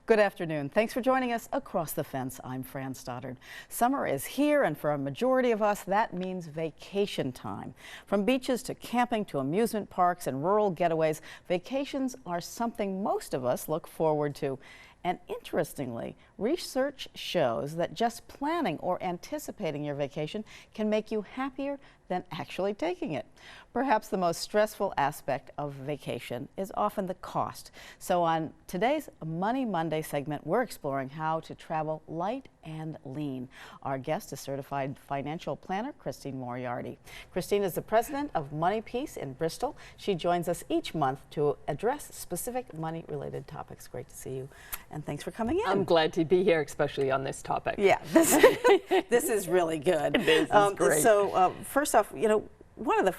Good afternoon. Thanks for joining us across the fence. I'm Fran Stoddard. Summer is here, and for a majority of us, that means vacation time. From beaches to camping to amusement parks and rural getaways, vacations are something most of us look forward to. And interestingly, research shows that just planning or anticipating your vacation can make you happier than actually taking it. Perhaps the most stressful aspect of vacation is often the cost. So on today's Money Monday segment, we're exploring how to travel light and lean. Our guest is certified financial planner Christine Moriarty. Christine is the president of Money Peace in Bristol. She joins us each month to address specific money-related topics. Great to see you, and thanks for coming in. I'm glad to be here, especially on this topic. Yeah, this is really good. This is great. So first off, one of the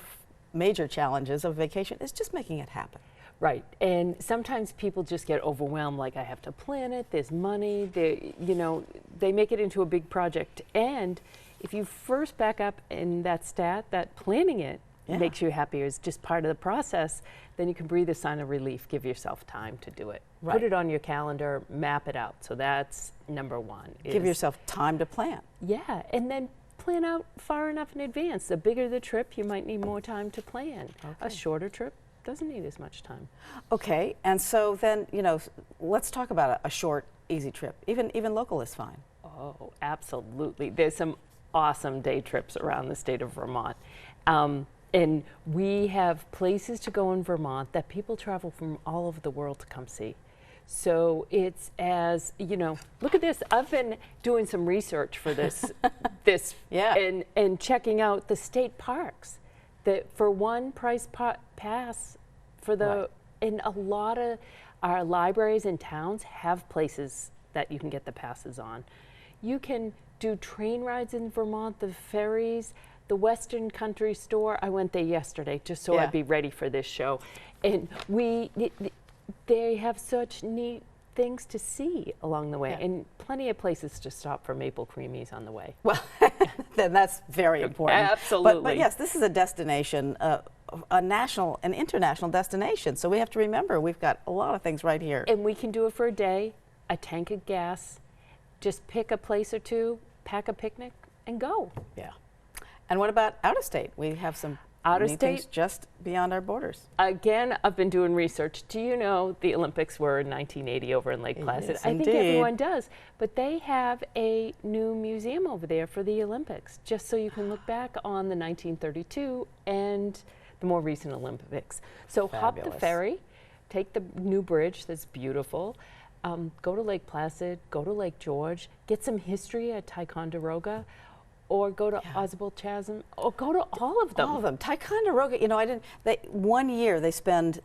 major challenges of vacation is just making it happen. Right, and sometimes people just get overwhelmed, like I have to plan it, there's money, they make it into a big project. And if you first back up in that stat, that planning it makes you happier is just part of the process, then you can breathe a sign of relief, give yourself time to do it. Right. Put it on your calendar, map it out. So that's number one. Give yourself time to plan. Yeah, and then plan out far enough in advance. The bigger the trip, you might need more time to plan. Okay. A shorter trip doesn't need as much time. Okay, and so then, let's talk about a short, easy trip. Even local is fine. Oh, absolutely. There's some awesome day trips around the state of Vermont. And we have places to go in Vermont that people travel from all over the world to come see. So it's look at this. I've been doing some research for this, and checking out the state parks. That for one price pass, and a lot of our libraries and towns have places that you can get the passes on. You can do train rides in Vermont, the ferries, the Western Country Store. I went there yesterday just so I'd be ready for this show, and they have such neat things to see along the way, and plenty of places to stop for maple creamies on the way. Well, then that's very important. Absolutely. But yes, this is a destination, an international destination. So we have to remember we've got a lot of things right here. And we can do it for a day, a tank of gas, just pick a place or two, pack a picnic, and go. Yeah. And what about out of state? We have some out of state just beyond our borders. Again, I've been doing research. Do you know the Olympics were in 1980 over in Lake Placid? Yes, I think everyone does. But they have a new museum over there for the Olympics, just so you can look back on the 1932 and the more recent Olympics. So hop the ferry, take the new bridge that's beautiful, go to Lake Placid, go to Lake George, get some history at Ticonderoga, or go to Oswald Chasm, or go to all of them. All of them. Ticonderoga, one year they spend,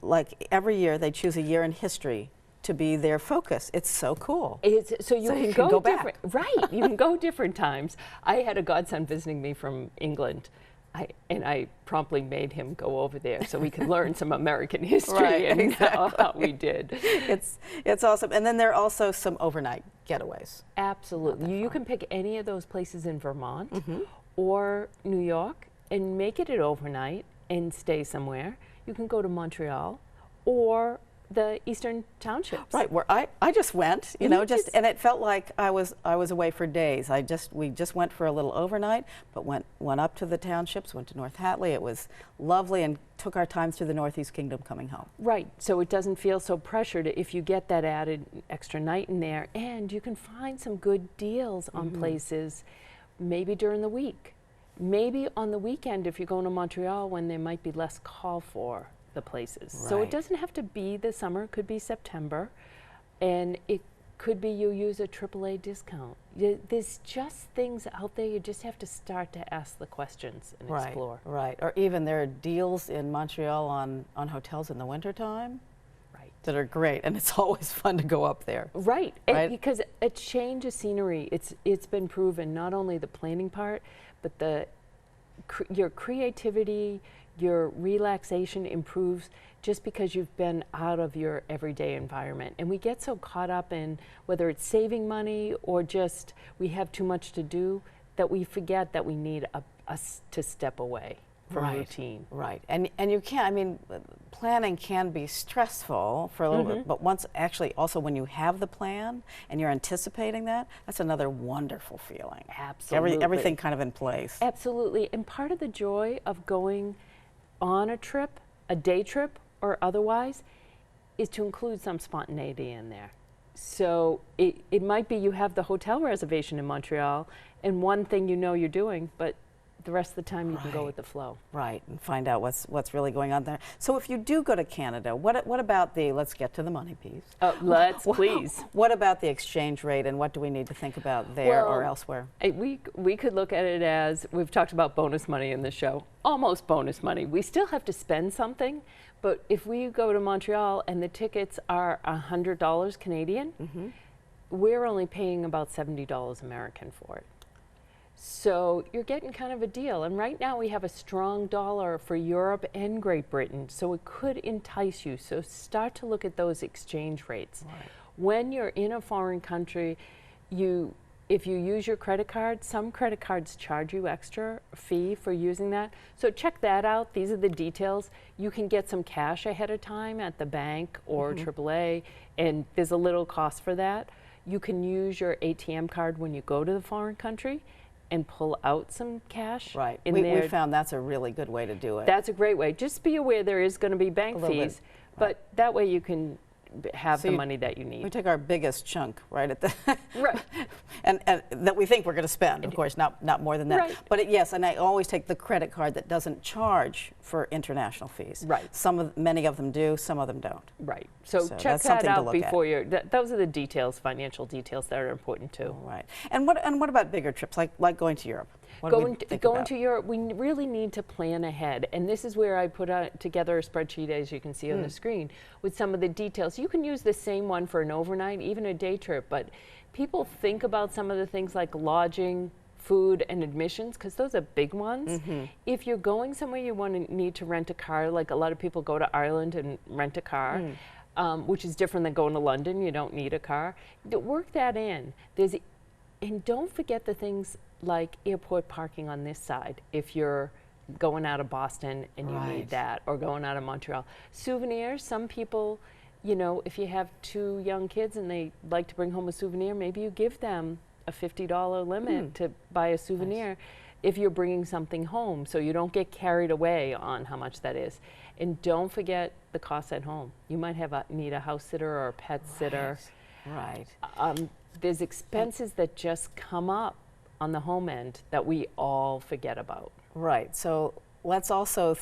every year they choose a year in history to be their focus. It's so cool. So you can go different. Back. Right, you can go different times. I had a godson visiting me from England, and I promptly made him go over there so we could learn some American history and how we did. It's awesome. And then there are also some overnight getaways. Absolutely. You can pick any of those places in Vermont or New York and make it an overnight and stay somewhere. You can go to Montreal or the Eastern Townships. Right, where I just went, and it felt like I was away for days. We just went for a little overnight, but went up to the townships, went to North Hatley. It was lovely, and took our time through the Northeast Kingdom coming home. Right, so it doesn't feel so pressured if you get that added extra night in there, and you can find some good deals on places, maybe during the week, maybe on the weekend if you're going to Montreal when there might be less call for the places. Right. So it doesn't have to be the summer, it could be September, and it could be you use a AAA discount. There's just things out there, you just have to start to ask the questions and explore. Right, or even there are deals in Montreal on hotels in the wintertime that are great, and it's always fun to go up there. Right, because a change of scenery, it's been proven, not only the planning part, but your creativity, your relaxation improves just because you've been out of your everyday environment. And we get so caught up in whether it's saving money or just we have too much to do that we forget that we need us to step away. from Right. routine. Right. And you can't, I mean, planning can be stressful for a little bit, but once actually also when you have the plan and you're anticipating that, that's another wonderful feeling. Absolutely. Everything kind of in place. Absolutely. And part of the joy of going on a trip, a day trip or otherwise, is to include some spontaneity in there. So it might be you have the hotel reservation in Montreal and one thing you know you're doing, but the rest of the time you can go Right. with the flow. Right, and find out what's really going on there. So if you do go to Canada, what about the, let's get to the money piece. Let's please. What about the exchange rate and what do we need to think about there or Well, elsewhere? We could look at it as, we've talked about bonus money in the show, almost bonus money. We still have to spend something, but if we go to Montreal and the tickets are $100 Canadian, we're only paying about $70 American for it. So you're getting kind of a deal. And right now we have a strong dollar for Europe and Great Britain, so it could entice you. So start to look at those exchange rates. Right. When you're in a foreign country, if you use your credit card, some credit cards charge you extra fee for using that. So check that out. These are the details. You can get some cash ahead of time at the bank or AAA, and there's a little cost for that. You can use your ATM card when you go to the foreign country and pull out some cash. Right, in we there. found that's a really good way to do it. That's a great way. Just be aware there is going to be bank little bit, fees, but that way you can have So the you- money that you We need. take our biggest chunk right at the Right. and that we think we're going to spend, of course, not more than that. Right. But yes, and I always take the credit card that doesn't charge for international fees. Right. Many of them do, some of them don't. Right. So So check that's that something to out look at. before you're. Those are the details, financial details that are important too. Right. And what about bigger trips like going to Europe? What do we think Going about? to Europe, we really need to plan ahead. And this is where I put together a spreadsheet, as you can see on the screen, with some of the details. You can use the same one for an overnight, even a day trip, but people think about some of the things like lodging, food, and admissions, because those are big ones. If you're going somewhere you need to rent a car, like a lot of people go to Ireland and rent a car, which is different than going to London. You don't need a car. Work that in. And don't forget the things like airport parking on this side if you're going out of Boston and you Right. need that, or going out of Montreal. Souvenirs, some people, you know, if you have 2 young kids and they like to bring home a souvenir, maybe you give them a $50 limit to buy a souvenir if you're bringing something home, so you don't get carried away on how much that is. And don't forget the costs at home. You might need a house sitter or a pet sitter. Right. There's expenses that just come up on the home end that we all forget about. Right. So let's also,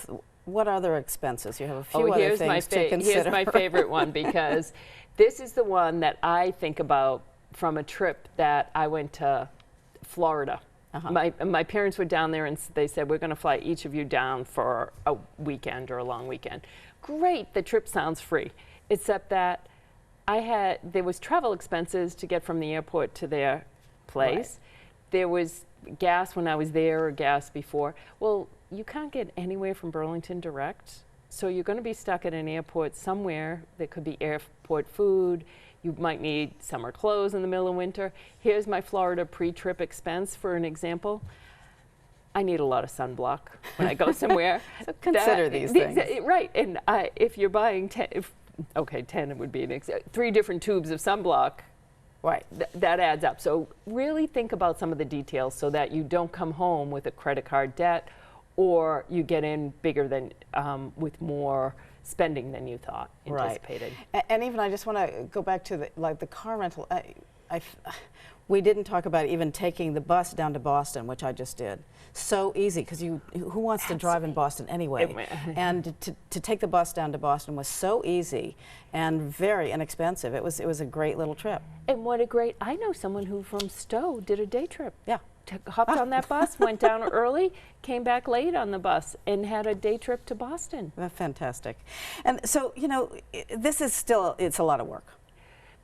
what other expenses? You have a few other here's things to consider. here's my favorite one, because this is the one that I think about from a trip that I went to Florida. My parents were down there and they said, we're going to fly each of you down for a weekend or a long weekend. Great, the trip sounds free, except that there was travel expenses to get from the airport to their place. Right. There was gas when I was there, or gas before. Well, you can't get anywhere from Burlington direct, so you're going to be stuck at an airport somewhere. There could be airport food. You might need summer clothes in the middle of winter. Here's my Florida pre-trip expense for an example. I need a lot of sunblock when I go somewhere. So consider these things. Right, and if you're buying 10, 10 it would be 3 different tubes of sunblock. Right. That adds up. So really think about some of the details so that you don't come home with a credit card debt, or you get in bigger than with more spending than you thought anticipated. Right. And even I just want to go back to the car rental. We didn't talk about even taking the bus down to Boston, which I just did. So easy, because who wants to drive in Boston anyway? And to take the bus down to Boston was so easy and very inexpensive. It was a great little trip. And what a great, I know someone who from Stowe did a day trip. Yeah. Hopped on that bus, went down early, came back late on the bus, and had a day trip to Boston. Fantastic. And so, you know, this is still, it's a lot of work.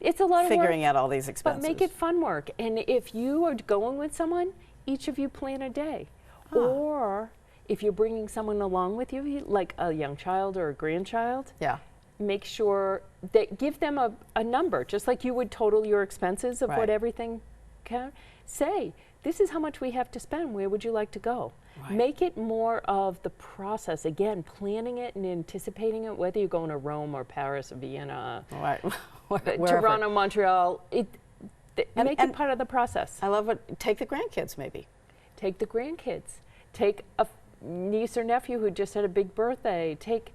It's a lot of work. Figuring out all these expenses. But make it fun work. And if you are going with someone, each of you plan a day. Or if you're bringing someone along with you, like a young child or a grandchild, Yeah. make sure that give them a number, just like you would total your expenses of Right. what everything can. say, this is how much we have to spend. Where would you like to go? Right. Make it more of the process. Again, planning it and anticipating it, whether you're going to Rome or Paris or Vienna, Right. Toronto, Montreal, make it part of the process. I love it. Take the grandkids, maybe. Take the grandkids. Take a niece or nephew who just had a big birthday. Take,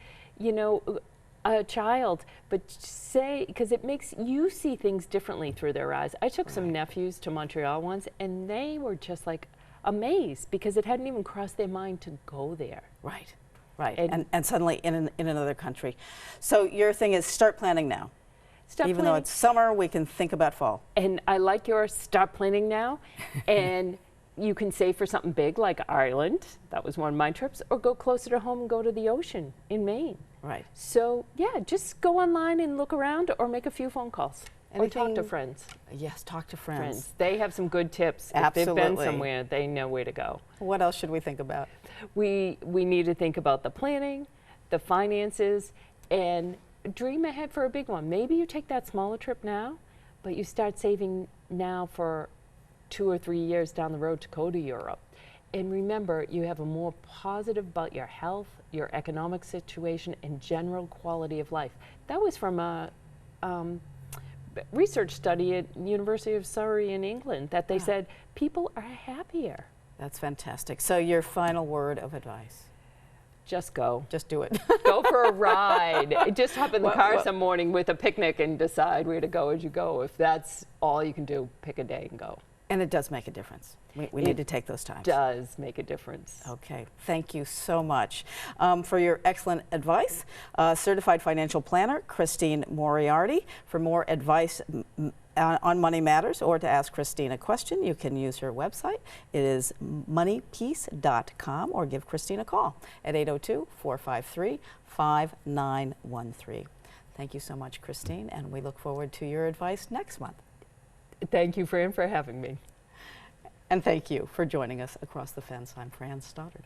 a child, but say, because it makes you see things differently through their eyes. I took some nephews to Montreal once, and they were just like amazed because it hadn't even crossed their mind to go there. Right, right. And suddenly in another country. So your thing is start planning now. Even though it's summer, we can think about fall. And I like your start planning now. And you can save for something big like Ireland. That was one of my trips. Or go closer to home and go to the ocean in Maine. Right. So, yeah, just go online and look around or make a few phone calls. Or talk to friends. Yes, talk to friends. They have some good tips. Absolutely. If they've been somewhere, they know where to go. What else should we think about? We need to think about the planning, the finances, and dream ahead for a big one. Maybe you take that smaller trip now, but you start saving now for 2 or 3 years down the road to go to Europe. And remember, you have a more positive about your health, your economic situation, and general quality of life. That was from a research study at University of Surrey in England that they said people are happier. That's fantastic. So your final word of advice? Just go. Just do it. Go for a ride. Just hop in the car some morning with a picnic and decide where to go as you go. If that's all you can do, pick a day and go. And it does make a difference. We need to take those times. It does make a difference. Okay, thank you so much for your excellent advice. Certified financial planner, Christine Moriarty. For more advice on money matters or to ask Christine a question, you can use her website. It is moneypiece.com or give Christine a call at 802-453-5913. Thank you so much, Christine, and we look forward to your advice next month. Thank you, Fran, for having me. And thank you for joining us across the fence. I'm Fran Stoddard.